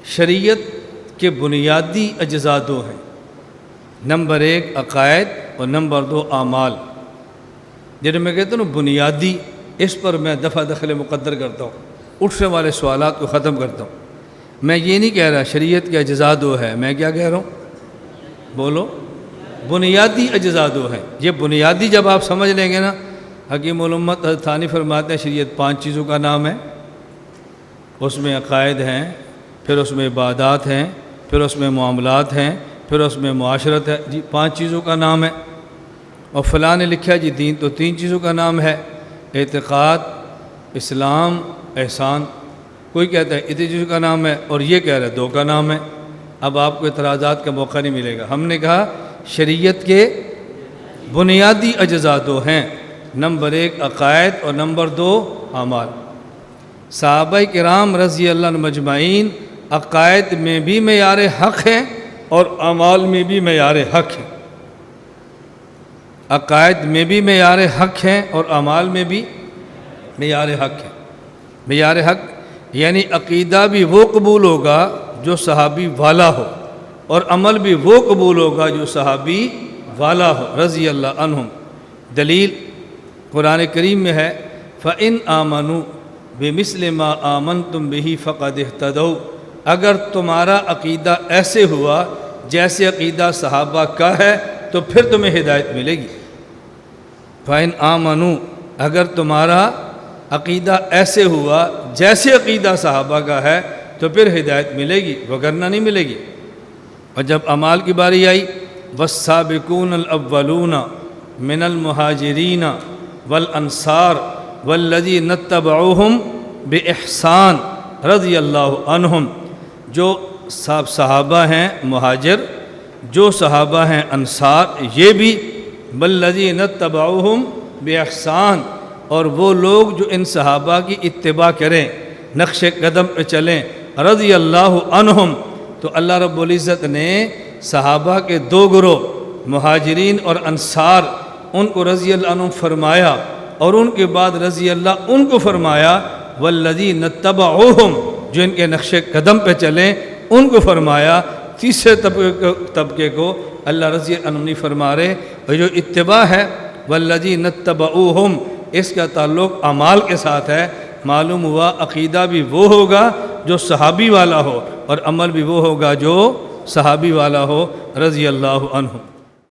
شریعت کے بنیادی اجزاء دو ہیں، نمبر 1 عقائد اور نمبر 2 اعمال۔ جنہیں میں کہتا ہوں نا بنیادی، اس پر میں دفعہ دخل مقدر کرتا ہوں، اٹھنے والے سوالات کو ختم کرتا ہوں۔ میں یہ نہیں کہہ رہا شریعت کے اجزاء دو ہے، میں کیا کہہ رہا ہوں؟ بولو، بنیادی اجزاء دو ہیں۔ یہ بنیادی جب آپ سمجھ لیں گے نا، حکیم الامت حضرت ثانی فرماتے ہیں شریعت 5 چیزوں کا نام ہے، اس میں عقائد ہیں، پھر اس میں عبادات ہیں، پھر اس میں معاملات ہیں، پھر اس میں معاشرت ہے۔ جی 5 چیزوں کا نام ہے۔ اور فلاں نے لکھا جی دین تو 3 چیزوں کا نام ہے، اعتقاد، اسلام، احسان۔ کوئی کہتا ہے اتنی چیزوں کا نام ہے، اور یہ کہہ رہا ہے 2 کا نام ہے۔ اب آپ کو اعتراضات کا موقع نہیں ملے گا۔ ہم نے کہا شریعت کے بنیادی اجزاء 2 ہیں، نمبر 1 عقائد اور نمبر 2 اعمال۔ صحابہ کرام رضی اللہ عنہم مجمعین عقائد میں بھی معیار حق ہیں اور اعمال میں بھی معیار حق ہیں۔ عقائد میں بھی معیار حق ہیں اور اعمال میں بھی معیار حق ہے۔ معیار حق یعنی عقیدہ بھی وہ قبول ہوگا جو صحابی والا ہو، اور عمل بھی وہ قبول ہوگا جو صحابی والا ہو رضی اللہ عنہم۔ دلیل قرآن کریم میں ہے فَإِنْ آمَنُوا بِمِثْلِ مَا آمَنْتُمْ بِهِ فَقَدِ اهْتَدَوْا۔ اگر تمہارا عقیدہ ایسے ہوا جیسے عقیدہ صحابہ کا ہے تو پھر تمہیں ہدایت ملے گی۔ فَإِنْ آمَنُوا، اگر تمہارا عقیدہ ایسے ہوا جیسے عقیدہ صحابہ کا ہے تو پھر ہدایت ملے گی، وگرنہ نہیں ملے گی۔ اور جب اعمال کی باری آئی وَالسَّابِقُونَ الْأَوَّلُونَ مِنَ الْمُهَاجِرِينَ وَالْأَنصَارِ وَالَّذِينَ اتَّبَعُوهُمْ بِإِحْسَانٍ رضی اللہ عنہم۔ جو صحابہ ہیں مہاجر، جو صحابہ ہیں انصار، یہ بھی وَالَّذِينَ اتَّبَعُوهُمْ بِإِحْسَانٍ، اور وہ لوگ جو ان صحابہ کی اتباع کریں، نقش قدم پہ چلیں رضی اللہ عنہم۔ تو اللہ رب العزت نے صحابہ کے 2 گروہ مہاجرین اور انصار، ان کو رضی اللہ عنہم فرمایا، اور ان کے بعد رضی اللہ ان کو فرمایا والذین اتبعوہم، جو ان کے نقش قدم پہ چلیں ان کو فرمایا۔ تیسرے طبقے کو اللہ رضی اللہ عنہ نہیں فرما رہے، اور جو اتباع ہے والذین اتبعوہم، اس کا تعلق اعمال کے ساتھ ہے۔ معلوم ہوا عقیدہ بھی وہ ہوگا جو صحابی والا ہو، اور عمل بھی وہ ہوگا جو صحابی والا ہو رضی اللہ عنہ۔